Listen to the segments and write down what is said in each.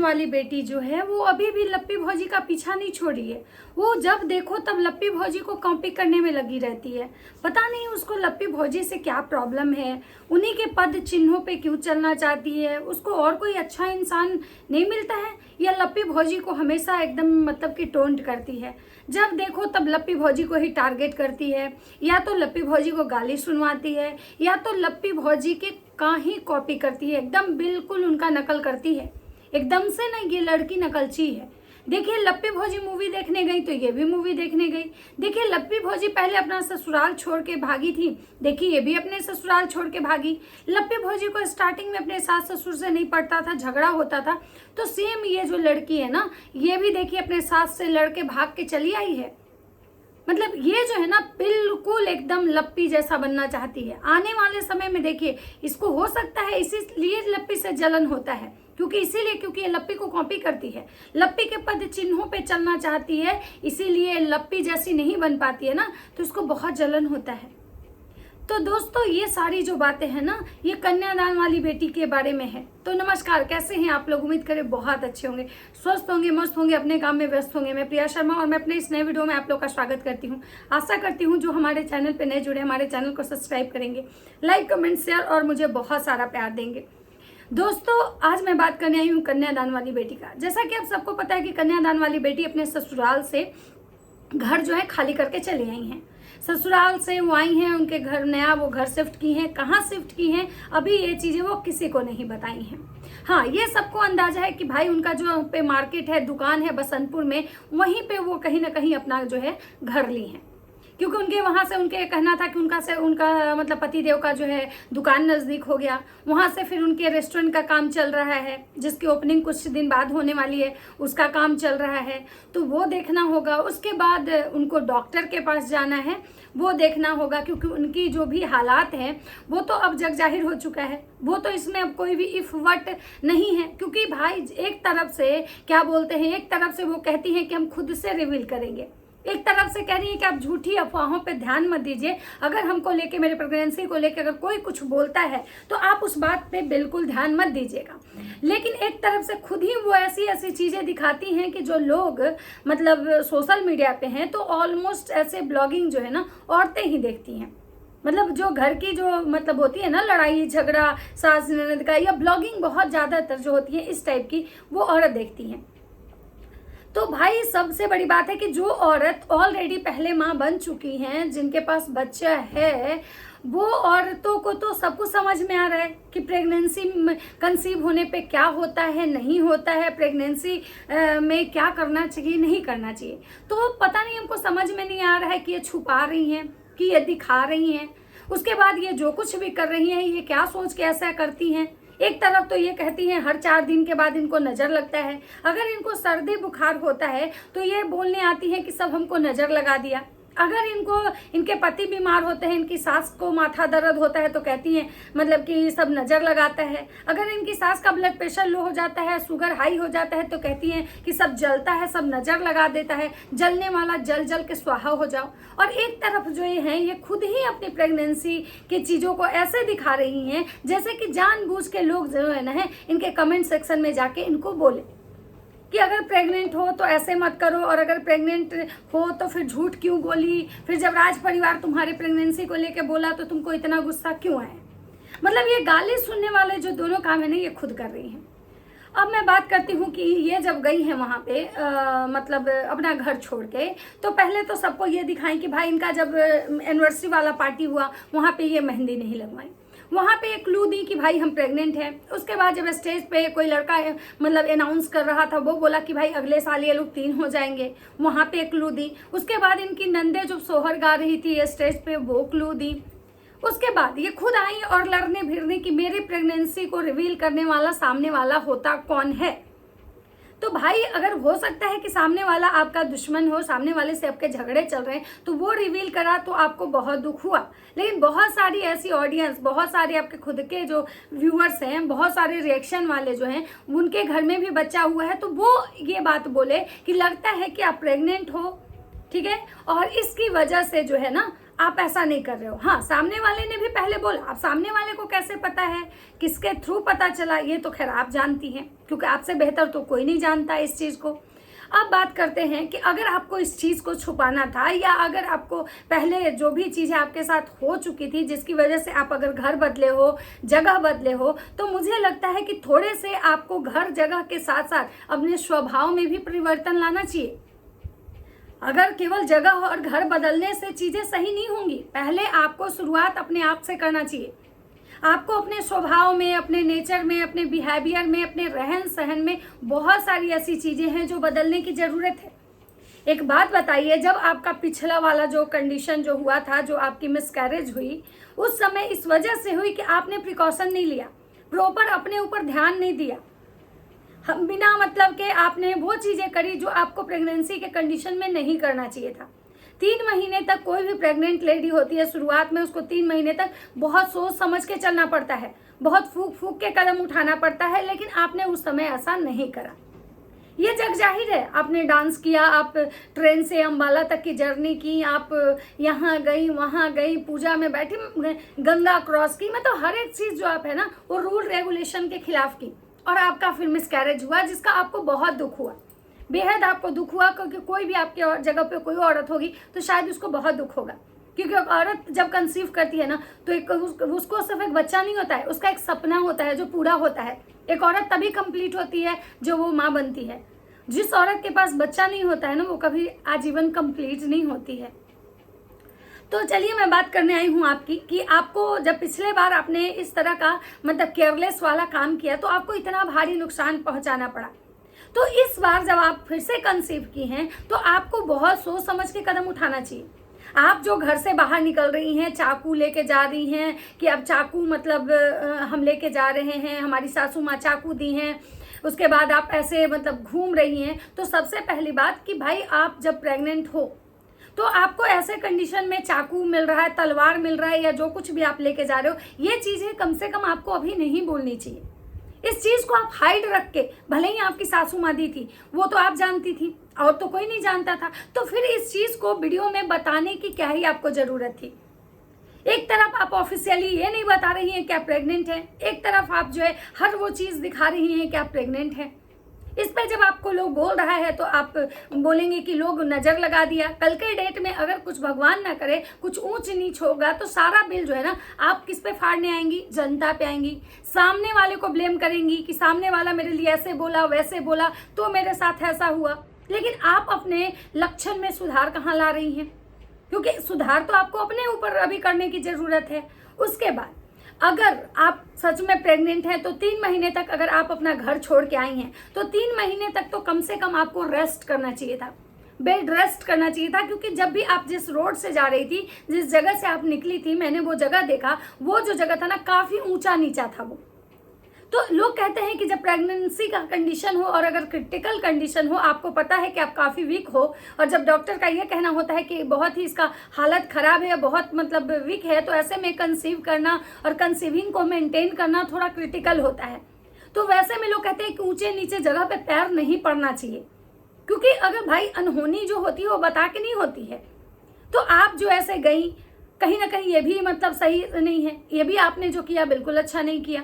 वाली बेटी जो है वो अभी भी लप्पी भौजी का पीछा नहीं छोड़ी है। वो जब देखो तब लप्पी भौजी को कॉपी करने में लगी रहती है। पता नहीं उसको लप्पी भौजी से क्या प्रॉब्लम है, उन्हीं के पद चिन्हों पे क्यों चलना चाहती है, उसको और कोई अच्छा इंसान नहीं मिलता है, या लप्पी भौजी को हमेशा एकदम मतलब कि टोंट करती है। जब देखो तब लप्पी भौजी को ही टारगेट करती है, या तो लप्पी भौजी को गाली सुनवाती है, या तो लप्पी भौजी के का ही कॉपी करती है, एकदम बिल्कुल उनका नकल करती है। एकदम से ना ये लड़की नकलची है। देखिए लप्पी भौजी मूवी देखने गई तो ये भी मूवी देखने गई। देखिए लप्पी भौजी पहले अपना ससुराल छोड़ के भागी थी, देखिए ये भी अपने ससुराल छोड़ के भागी। लप्पी भौजी को स्टार्टिंग में अपने सास ससुर से नहीं पड़ता था, झगड़ा होता था, तो सेम ये जो लड़की है ना, ये भी देखिए अपने सास से लड़ के भाग के चली आई है। मतलब ये जो है ना बिल्कुल एकदम लप्पी जैसा बनना चाहती है। आने वाले समय में देखिए इसको हो सकता है इसीलिए लप्पी से जलन होता है, क्योंकि ये लप्पी को कॉपी करती है, लप्पी के पद चिन्हों पे चलना चाहती है, इसीलिए लप्पी जैसी नहीं बन पाती है ना, तो इसको बहुत जलन होता है। तो दोस्तों ये सारी जो बातें हैं ना, ये कन्यादान वाली बेटी के बारे में है। तो नमस्कार, कैसे हैं आप लोग? उम्मीद करें बहुत अच्छे होंगे, स्वस्थ होंगे, मस्त होंगे, अपने काम में व्यस्त होंगे। मैं प्रिया शर्मा और मैं अपने इस नए वीडियो में आप लोग का स्वागत करती हूं। आशा करती हूं जो हमारे चैनल पे नए जुड़े हमारे चैनल को सब्सक्राइब करेंगे, लाइक कमेंट शेयर और मुझे बहुत सारा प्यार देंगे। दोस्तों आज मैं बात करने आई हूँ कन्यादान वाली बेटी का। जैसा कि आप सबको पता है कि कन्यादान वाली बेटी अपने ससुराल से घर जो है खाली करके चली आई हैं। ससुराल से वो आई हैं, उनके घर नया वो घर शिफ्ट की हैं। कहाँ शिफ्ट की हैं अभी ये चीज़ें वो किसी को नहीं बताई हैं। हाँ, ये सबको अंदाजा है कि भाई उनका जो पे मार्केट है, दुकान है बसंतपुर में, वहीं पे वो कहीं ना कहीं अपना जो है घर ली हैं, क्योंकि उनके वहाँ से उनके कहना था कि उनका मतलब पतिदेव का जो है दुकान नज़दीक हो गया। वहाँ से फिर उनके रेस्टोरेंट का काम चल रहा है, जिसकी ओपनिंग कुछ दिन बाद होने वाली है, उसका काम चल रहा है, तो वो देखना होगा। उसके बाद उनको डॉक्टर के पास जाना है, वो देखना होगा, क्योंकि उनकी जो भी हालात हैं वो तो अब जग जाहिर हो चुका है। वो तो इसमें अब कोई भी इफ वट नहीं है, क्योंकि भाई एक तरफ से क्या बोलते हैं, एक तरफ से वो कहती हैं कि हम खुद से रिवील करेंगे, एक तरफ से कह रही है कि आप झूठी अफवाहों पे ध्यान मत दीजिए। अगर हमको लेके, मेरे प्रेगनेंसी को लेके अगर कोई कुछ बोलता है तो आप उस बात पे बिल्कुल ध्यान मत दीजिएगा। लेकिन एक तरफ से खुद ही वो ऐसी ऐसी चीज़ें दिखाती हैं कि जो लोग मतलब सोशल मीडिया पे हैं तो ऑलमोस्ट ऐसे ब्लॉगिंग जो है ना औरतें ही देखती हैं। मतलब जो घर की जो मतलब होती है ना लड़ाई झगड़ा सास ननद का, या ब्लॉगिंग बहुत ज़्यादातर जो होती है इस टाइप की, वो औरत देखती हैं। तो भाई सबसे बड़ी बात है कि जो औरत ऑलरेडी पहले माँ बन चुकी हैं, जिनके पास बच्चा है, वो औरतों को तो सब कुछ समझ में आ रहा है कि प्रेगनेंसी कंसीव होने पे क्या होता है, नहीं होता है, प्रेगनेंसी में क्या करना चाहिए, नहीं करना चाहिए। तो पता नहीं हमको समझ में नहीं आ रहा है कि ये छुपा रही हैं कि ये दिखा रही हैं। उसके बाद ये जो कुछ भी कर रही हैं ये क्या सोच के ऐसा करती हैं। एक तरफ तो ये कहती हैं हर 4 दिन के बाद इनको नज़र लगता है। अगर इनको सर्दी बुखार होता है तो ये बोलने आती हैं कि सब हमको नज़र लगा दिया। अगर इनके पति बीमार होते हैं, इनकी सास को माथा दर्द होता है तो कहती हैं मतलब कि सब नज़र लगाता है। अगर इनकी सास का ब्लड प्रेशर लो हो जाता है, शुगर हाई हो जाता है तो कहती हैं कि सब जलता है, सब नज़र लगा देता है, जलने वाला जल जल के स्वाहा हो जाओ। और एक तरफ जो ये हैं ये खुद ही अपनी प्रेगनेंसी की चीज़ों को ऐसे दिखा रही हैं जैसे कि जानबूझ के लोग जो है ना इनके कमेंट सेक्शन में जाके इनको बोले कि अगर प्रेग्नेंट हो तो ऐसे मत करो, और अगर प्रेग्नेंट हो तो फिर झूठ क्यों बोली, फिर जब राज परिवार तुम्हारे प्रेगनेंसी को लेके बोला तो तुमको इतना गुस्सा क्यों आया। मतलब ये गाली सुनने वाले जो दोनों काम है ना ये खुद कर रही हैं। अब मैं बात करती हूँ कि ये जब गई है वहाँ पे मतलब अपना घर छोड़ के, तो पहले तो सबको ये दिखाएं कि भाई इनका जब एनिवर्सरी वाला पार्टी हुआ वहाँ पे ये मेहंदी नहीं लगवाई, वहाँ पे एक क्लू दी कि भाई हम प्रेग्नेंट हैं। उसके बाद जब स्टेज पे कोई लड़का मतलब अनाउंस कर रहा था वो बोला कि भाई अगले साल ये लोग 3 हो जाएंगे, वहाँ पे एक क्लू दी। उसके बाद इनकी नंदे जो सोहर गा रही थी स्टेज पे वो क्लू दी। उसके बाद ये खुद आई और लड़ने भिड़ने की मेरी प्रेगनेंसी को रिवील करने वाला सामने वाला होता कौन है। तो भाई अगर हो सकता है कि सामने वाला आपका दुश्मन हो, सामने वाले से आपके झगड़े चल रहे हैं, तो वो रिवील करा तो आपको बहुत दुख हुआ। लेकिन बहुत सारी ऐसी ऑडियंस, बहुत सारे आपके खुद के जो व्यूअर्स हैं, बहुत सारे रिएक्शन वाले जो हैं, उनके घर में भी बच्चा हुआ है तो वो ये बात बोले कि लगता है कि आप प्रेग्नेंट हो, ठीक है, और इसकी वजह से जो है ना आप ऐसा नहीं कर रहे हो। हाँ, सामने वाले ने भी पहले बोला, अब सामने वाले को कैसे पता है, किसके थ्रू पता चला, ये तो खैर आप जानती हैं, क्योंकि आपसे बेहतर तो कोई नहीं जानता इस चीज़ को। अब बात करते हैं कि अगर आपको इस चीज़ को छुपाना था, या अगर आपको पहले जो भी चीज़ें आपके साथ हो चुकी थी जिसकी वजह से आप अगर घर बदले हो, जगह बदले हो, तो मुझे लगता है कि थोड़े से आपको घर जगह के साथ साथ अपने स्वभाव में भी परिवर्तन लाना चाहिए। अगर केवल जगह और घर बदलने से चीज़ें सही नहीं होंगी, पहले आपको शुरुआत अपने आप से करना चाहिए। आपको अपने स्वभाव में, अपने नेचर में, अपने बिहेवियर में, अपने रहन सहन में बहुत सारी ऐसी चीज़ें हैं जो बदलने की ज़रूरत है। एक बात बताइए, जब आपका पिछला वाला जो कंडीशन जो हुआ था, जो आपकी मिसकैरेज हुई, उस समय इस वजह से हुई कि आपने प्रिकॉशन नहीं लिया, प्रॉपर अपने ऊपर ध्यान नहीं दिया, बिना मतलब के आपने वो चीज़ें करी जो आपको प्रेगनेंसी के कंडीशन में नहीं करना चाहिए था। 3 महीने तक कोई भी प्रेग्नेंट लेडी होती है, शुरुआत में उसको 3 महीने तक बहुत सोच समझ के चलना पड़ता है, बहुत फूक फूक के कदम उठाना पड़ता है, लेकिन आपने उस समय ऐसा नहीं करा। ये जग जाहिर है, आपने डांस किया, आप ट्रेन से अंबाला तक की जर्नी की, आप यहाँ गई वहाँ गई, पूजा में बैठी, गंगा क्रॉस की, मतलब हर एक चीज़ जो आप है ना वो रूल रेगुलेशन के खिलाफ की, और आपका फिर मिसकैरेज हुआ जिसका आपको बहुत दुख हुआ, बेहद आपको दुख हुआ। क्योंकि कोई भी आपके जगह पे कोई औरत होगी तो शायद उसको बहुत दुख होगा, क्योंकि औरत जब कंसीव करती है ना तो एक उसको सिर्फ एक बच्चा नहीं होता है, उसका एक सपना होता है जो पूरा होता है। एक औरत तभी कंप्लीट होती है जो वो माँ बनती है। जिस औरत के पास बच्चा नहीं होता है ना वो कभी आजीवन कंप्लीट नहीं होती है। तो चलिए मैं बात करने आई हूँ आपकी कि आपको जब पिछले बार आपने इस तरह का मतलब केयरलेस वाला काम किया तो आपको इतना भारी नुकसान पहुंचाना पड़ा। तो इस बार जब आप फिर से कंसीव की हैं तो आपको बहुत सोच समझ के कदम उठाना चाहिए। आप जो घर से बाहर निकल रही हैं, चाकू लेके जा रही हैं कि अब चाकू मतलब हम लेके जा रहे हैं, हमारी सासू माँ चाकू दी हैं, उसके बाद आप ऐसे मतलब घूम रही हैं, तो सबसे पहली बात कि भाई आप जब प्रेग्नेंट हो तो आपको ऐसे कंडीशन में चाकू मिल रहा है, तलवार मिल रहा है, या जो कुछ भी आप लेके जा रहे हो, ये चीज़ें कम से कम आपको अभी नहीं बोलनी चाहिए। इस चीज़ को आप हाइड रख के, भले ही आपकी सासू माँ दी थी, वो तो आप जानती थी और तो कोई नहीं जानता था, तो फिर इस चीज़ को वीडियो में बताने की क्या ही आपको ज़रूरत थी। एक तरफ आप ऑफिशियली ये नहीं बता रही हैं कि आप प्रेग्नेंट हैं, एक तरफ आप जो है हर वो चीज़ दिखा रही हैं कि आप प्रेग्नेंट हैं। इस पे जब आपको लोग बोल रहा है तो आप बोलेंगे कि लोग नज़र लगा दिया। कल के डेट में अगर कुछ भगवान ना करे कुछ ऊंच नीच होगा तो सारा बिल जो है ना आप किस पे फाड़ने आएंगी? जनता पे आएंगी। सामने वाले को ब्लेम करेंगी कि सामने वाला मेरे लिए ऐसे बोला वैसे बोला तो मेरे साथ ऐसा हुआ। लेकिन आप अपने लक्षण में सुधार कहाँ ला रही हैं? क्योंकि सुधार तो आपको अपने ऊपर अभी करने की ज़रूरत है। उसके बाद अगर आप सच में प्रेग्नेंट हैं तो 3 महीने तक अगर आप अपना घर छोड़ के आई हैं तो 3 महीने तक तो कम से कम आपको रेस्ट करना चाहिए था, बेड रेस्ट करना चाहिए था। क्योंकि जब भी आप जिस रोड से जा रही थी, जिस जगह से आप निकली थी, मैंने वो जगह देखा, वो जो जगह था ना काफ़ी ऊंचा नीचा था वो। तो लोग कहते हैं कि जब प्रेगनेंसी का कंडीशन हो और अगर क्रिटिकल कंडीशन हो, आपको पता है कि आप काफ़ी वीक हो, और जब डॉक्टर का ये कहना होता है कि बहुत ही इसका हालत ख़राब है, बहुत मतलब वीक है, तो ऐसे में कंसीव करना और कंसीविंग को मेंटेन करना थोड़ा क्रिटिकल होता है। तो वैसे में लोग कहते हैं कि ऊंचे नीचे जगह पे पैर नहीं पड़ना चाहिए, क्योंकि अगर भाई अनहोनी जो होती है वो बता के नहीं होती है। तो आप जो ऐसे गई, कहीं ना कहीं ये भी मतलब सही नहीं है, ये भी आपने जो किया बिल्कुल अच्छा नहीं किया।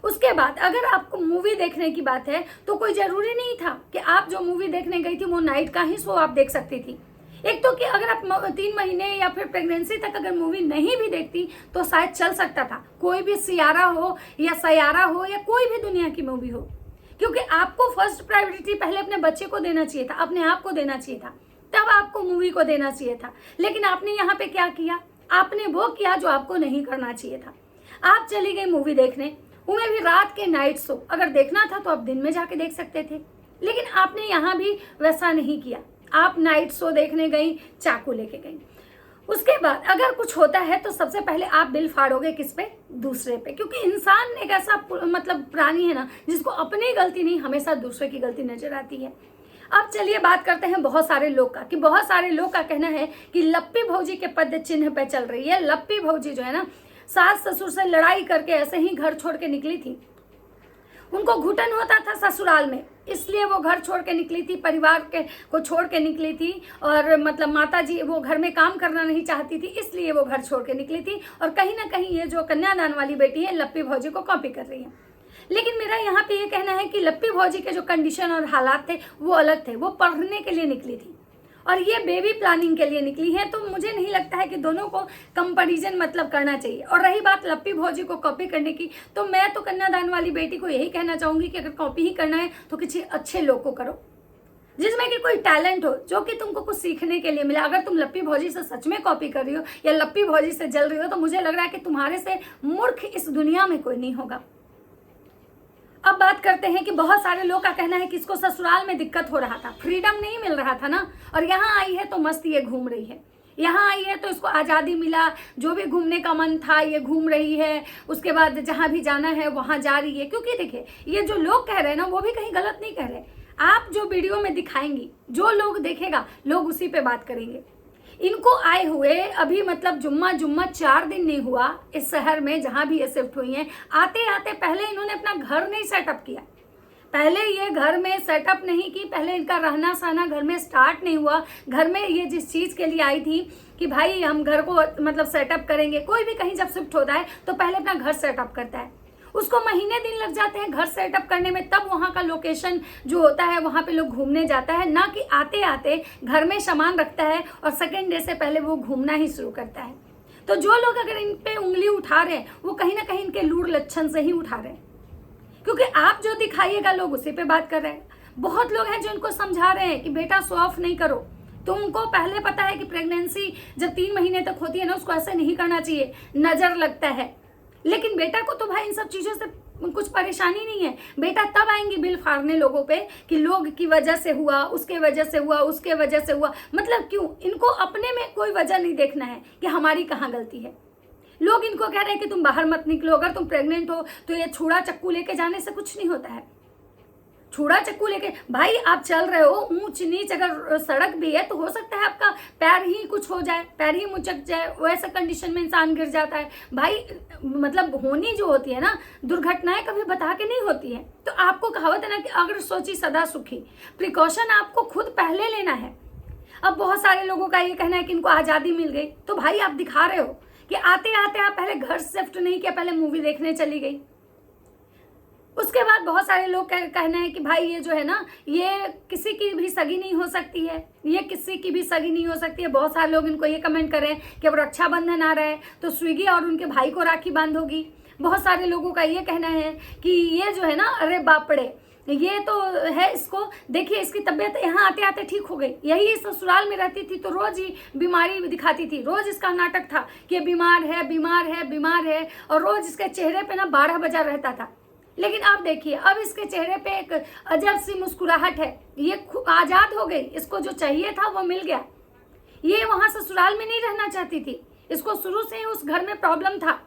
उसके बाद अगर आपको मूवी देखने की बात है तो कोई ज़रूरी नहीं था कि आप जो मूवी देखने गई थी वो नाइट का ही शो आप देख सकती थी। एक तो कि अगर आप 3 महीने या फिर प्रेगनेंसी तक अगर मूवी नहीं भी देखती तो शायद चल सकता था, कोई भी सियारा हो या सयारा हो या कोई भी दुनिया की मूवी हो, क्योंकि आपको फर्स्ट प्रायोरिटी पहले अपने बच्चे को देना चाहिए था, अपने आप को देना चाहिए था, तब आपको मूवी को देना चाहिए था। लेकिन आपने यहाँ पे क्या किया? आपने वो किया जो आपको नहीं करना चाहिए था। आप चली गई मूवी देखने, उन्हें भी रात के नाइट शो। अगर देखना था तो आप दिन में जाके देख सकते थे, लेकिन आपने यहाँ भी वैसा नहीं किया। आप नाइट शो देखने गई, चाकू लेके गई। उसके बाद अगर कुछ होता है तो सबसे पहले आप बिल फाड़ोगे किस पे? दूसरे पे, क्योंकि इंसान एक ऐसा मतलब प्राणी है ना जिसको अपनी गलती नहीं हमेशा दूसरे की गलती नजर आती है। अब चलिए बात करते हैं बहुत सारे लोग का, कि बहुत सारे लोग का कहना है कि लप्पी भौजी के पद चिन्ह पे चल रही है। लप्पी भौजी जो है ना सास ससुर से लड़ाई करके ऐसे ही घर छोड़ के निकली थी। उनको घुटन होता था ससुराल में, इसलिए वो घर छोड़ के निकली थी, परिवार के को छोड़ के निकली थी, और मतलब माता जी वो घर में काम करना नहीं चाहती थी, इसलिए वो घर छोड़ के निकली थी। और कहीं ना कहीं ये जो कन्यादान वाली बेटी है लप्पी भौजी को कॉपी कर रही है। लेकिन मेरा यहाँ पे ये कहना है कि लप्पी भौजी के जो कंडीशन और हालात थे वो अलग थे। वो पढ़ने के लिए निकली थी और ये बेबी प्लानिंग के लिए निकली है। तो मुझे नहीं लगता है कि दोनों को कंपैरिजन मतलब करना चाहिए। और रही बात लप्पी भौजी को कॉपी करने की, तो मैं तो कन्यादान वाली बेटी को यही कहना चाहूंगी कि अगर कॉपी ही करना है तो किसी अच्छे लोग को करो, जिसमें कि कोई टैलेंट हो, जो कि तुमको कुछ सीखने के लिए मिला। अगर तुम लप्पी भौजी से सच में कॉपी कर रही हो या लप्पी भौजी से जल रही हो, तो मुझे लग रहा है कि तुम्हारे से मूर्ख इस दुनिया में कोई नहीं होगा। अब बात करते हैं कि बहुत सारे लोग का कहना है कि इसको ससुराल में दिक्कत हो रहा था, फ्रीडम नहीं मिल रहा था ना, और यहाँ आई है तो मस्त ये घूम रही है। यहाँ आई है तो इसको आज़ादी मिला, जो भी घूमने का मन था ये घूम रही है, उसके बाद जहाँ भी जाना है वहाँ जा रही है। क्योंकि देखिए ये जो लोग कह रहे हैं ना, वो भी कहीं गलत नहीं कह रहे। आप जो वीडियो में दिखाएंगी, जो लोग देखेगा, लोग उसी पे बात करेंगे। इनको आए हुए अभी मतलब जुम्मा 4 दिन नहीं हुआ इस शहर में जहाँ भी ये शिफ्ट हुई हैं। आते आते पहले इन्होंने अपना घर नहीं सेटअप किया, पहले ये घर में सेटअप नहीं की, पहले इनका रहना सहना घर में स्टार्ट नहीं हुआ। घर में ये जिस चीज़ के लिए आई थी कि भाई हम घर को मतलब सेटअप करेंगे, कोई भी कहीं जब शिफ्ट होता है तो पहले अपना घर सेटअप करता है। उसको महीने दिन लग जाते हैं घर सेटअप करने में, तब वहाँ का लोकेशन जो होता है वहाँ पे लोग घूमने जाता है, ना कि आते आते घर में सामान रखता है और सेकेंड डे से पहले वो घूमना ही शुरू करता है। तो जो लोग अगर इन पे उंगली उठा रहे हैं वो कहीं ना कहीं इनके लूर लक्षण से ही उठा रहे हैं, क्योंकि आप जो दिखाइएगा लोग उसी पे बात कर रहे हैं। बहुत लोग हैं जो इनको समझा रहे हैं कि बेटा शो ऑफ नहीं करो, तुमको पहले पता है कि प्रेगनेंसी जब 3 महीने तक होती है ना, उसको ऐसे नहीं करना चाहिए, नजर लगता है। लेकिन बेटा को तो भाई इन सब चीज़ों से कुछ परेशानी नहीं है। बेटा तब आएंगी बिल फाड़ने लोगों पे कि लोग की वजह से हुआ, उसके वजह से हुआ, उसके वजह से हुआ। मतलब क्यों? इनको अपने में कोई वजह नहीं देखना है कि हमारी कहाँ गलती है। लोग इनको कह रहे हैं कि तुम बाहर मत निकलो, अगर तुम प्रेग्नेंट हो तो ये छुरा चक्कू लेके जाने से कुछ नहीं होता है। छुरा चक्कू लेके भाई आप चल रहे हो, ऊंच नीच अगर सड़क भी है तो हो सकता है आपका पैर ही कुछ हो जाए, पैर ही मुचक जाए, वैसे कंडीशन में इंसान गिर जाता है। भाई मतलब होनी जो होती है ना, दुर्घटनाएं कभी बता के नहीं होती है। तो आपको कहावत है ना कि अगर सोची सदा सुखी, प्रिकॉशन आपको खुद पहले लेना है। अब बहुत सारे लोगों का ये कहना है कि इनको आज़ादी मिल गई, तो भाई आप दिखा रहे हो कि आते आते आप पहले घर शिफ्ट नहीं किया, पहले मूवी देखने चली गई। उसके बाद बहुत सारे लोग कहना है कि भाई ये जो है ना, ये किसी की भी सगी नहीं हो सकती है, ये किसी की भी सगी नहीं हो सकती है। बहुत सारे लोग इनको ये कमेंट कर रहे हैं कि अब रक्षाबंधन आ रहा है तो स्विगी और उनके भाई को राखी बांधोगी। बहुत सारे लोगों का ये कहना है कि ये जो है ना, अरे बापड़े, ये तो है, इसको देखिए इसकी तबीयत यहाँ आते आते ठीक हो गई। यही ससुराल में रहती थी तो रोज ही बीमारी दिखाती थी, रोज इसका नाटक था कि बीमार है बीमार है बीमार है, और रोज इसके चेहरे पे ना 12 बजा रहता था। लेकिन अब देखिए, अब इसके चेहरे पे एक अजब सी मुस्कुराहट है, ये आजाद हो गई, इसको जो चाहिए था वो मिल गया। ये वहां ससुराल में नहीं रहना चाहती थी, इसको शुरू से ही उस घर में प्रॉब्लम था।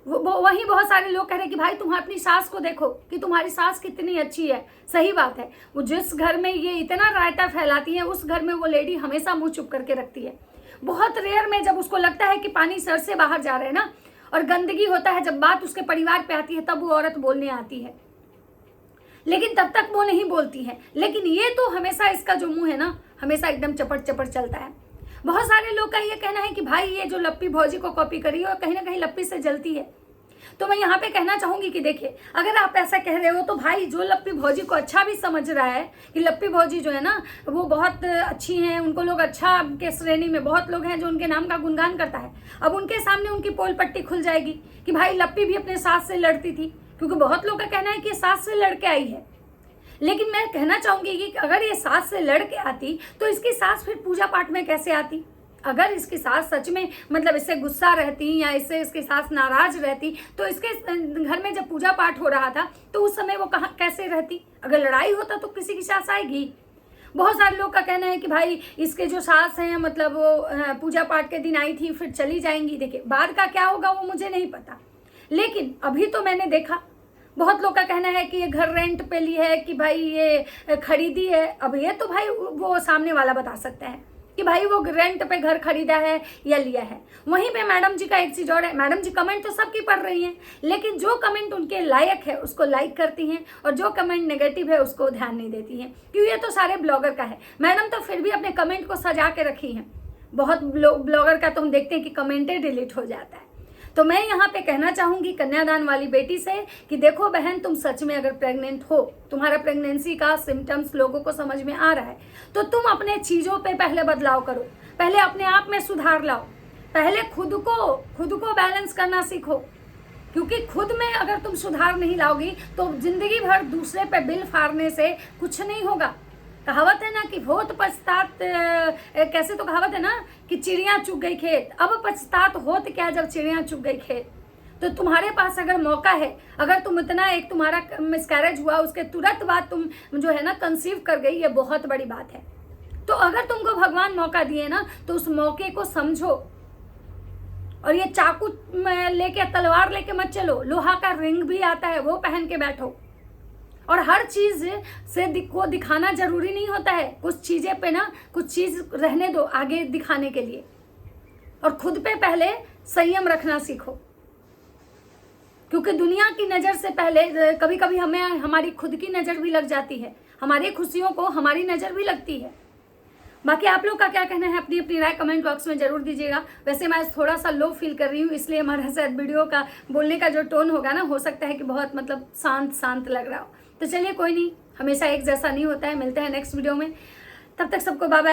वहीं बहुत सारे लोग कह रहे हैं कि भाई तुम अपनी सास को देखो कि तुम्हारी सास कितनी अच्छी है। सही बात है, वो जिस घर में ये इतना रायता फैलाती है उस घर में वो लेडी हमेशा मुंह चुप करके रखती है। बहुत रेयर में जब उसको लगता है कि पानी सर से बाहर जा रहे हैं ना, और गंदगी होता है, जब बात उसके परिवार पे आती है तब वो औरत बोलने आती है, लेकिन तब तक वो नहीं बोलती है। लेकिन ये तो हमेशा इसका जो मुंह है ना, हमेशा एकदम चपट चपट चलता है। बहुत सारे लोग का ये कहना है कि भाई ये जो लप्पी भौजी को कॉपी करी है और कहीं ना कहीं लप्पी से जलती है। तो मैं यहाँ पे कहना चाहूंगी कि देखिए, अगर आप ऐसा कह रहे हो तो भाई जो लप्पी भौजी को अच्छा भी समझ रहा है कि लप्पी भौजी जो है ना वो बहुत अच्छी हैं, उनको लोग अच्छा के श्रेणी में बहुत लोग हैं जो उनके नाम का गुणगान करता है, अब उनके सामने उनकी पोल पट्टी खुल जाएगी कि भाई लप्पी भी अपने सास से लड़ती थी, क्योंकि बहुत लोग का कहना है कि सास से लड़के आई है। लेकिन मैं कहना चाहूंगी कि अगर ये सास से लड़ के आती तो इसकी सास फिर पूजा पाठ में कैसे आती? अगर इसकी सास सच में मतलब इससे गुस्सा रहती या इससे इसकी सास नाराज रहती तो इसके घर में जब पूजा पाठ हो रहा था तो उस समय वो कहाँ कैसे रहती? अगर लड़ाई होता तो किसी की सास आएगी। बहुत सारे लोग का कहना है कि भाई इसके जो सास हैं मतलब वो पूजा पाठ के दिन आई थी फिर चली जाएंगी। देखिए बाद का क्या होगा वो मुझे नहीं पता, लेकिन अभी तो मैंने देखा बहुत लोग का कहना है कि ये घर रेंट पे ली है कि भाई ये खरीदी है। अब ये तो भाई वो सामने वाला बता सकता है कि भाई वो रेंट पे घर खरीदा है या लिया है। वहीं पे मैडम जी का एक चीज और है, मैडम जी कमेंट तो सबकी पढ़ रही हैं, लेकिन जो कमेंट उनके लायक है उसको लाइक करती हैं और जो कमेंट नेगेटिव है उसको ध्यान नहीं देती हैं, क्योंकि ये तो सारे ब्लॉगर का है। मैडम तो फिर भी अपने कमेंट को सजा के रखी हैं। बहुत ब्लॉगर का तो हम देखते हैं कि कमेंटे डिलीट हो जाता है। तो मैं यहाँ पे कहना चाहूंगी कन्यादान वाली बेटी से कि देखो बहन, तुम सच में अगर प्रेग्नेंट हो, तुम्हारा प्रेगनेंसी का सिम्टम्स लोगों को समझ में आ रहा है, तो तुम अपने चीजों पे पहले बदलाव करो, पहले अपने आप में सुधार लाओ, पहले खुद को बैलेंस करना सीखो। क्योंकि खुद में अगर तुम सुधार नहीं लाओगी तो जिंदगी भर दूसरे पे बिल फाड़ने से कुछ नहीं होगा। कहावत है ना कि होत पछतात, कैसे तो कहावत है ना कि चिड़िया चुग गई खेत, अब पछतात होत क्या जब चिड़िया चुग गई खेत। तो तुम्हारे पास अगर मौका है, अगर तुम इतना, एक तुम्हारा मिसकैरेज हुआ उसके तुरंत बाद तुम जो है ना कंसीव कर गई, ये बहुत बड़ी बात है। तो अगर तुमको भगवान मौका दिए ना तो उस मौके को समझो, और ये चाकू लेके तलवार लेके मत चलो, लोहा का रिंग भी आता है वो पहन के बैठो। और हर चीज से को दिखाना जरूरी नहीं होता है, कुछ चीजें पे ना कुछ चीज रहने दो आगे दिखाने के लिए, और खुद पे पहले संयम रखना सीखो। क्योंकि दुनिया की नजर से पहले कभी कभी हमें हमारी खुद की नजर भी लग जाती है, हमारी खुशियों को हमारी नजर भी लगती है। बाकी आप लोग का क्या कहना है, अपनी अपनी राय कमेंट बॉक्स में जरूर दीजिएगा। वैसे मैं थोड़ा सा लो फील कर रही हूँ, इसलिए हमारा शायद वीडियो का बोलने का जो टोन होगा ना, हो सकता है कि बहुत मतलब शांत लग रहा हो। तो चलिए कोई नहीं, हमेशा एक जैसा नहीं होता है। मिलते हैं नेक्स्ट वीडियो में, तब तक सबको बाय बाय।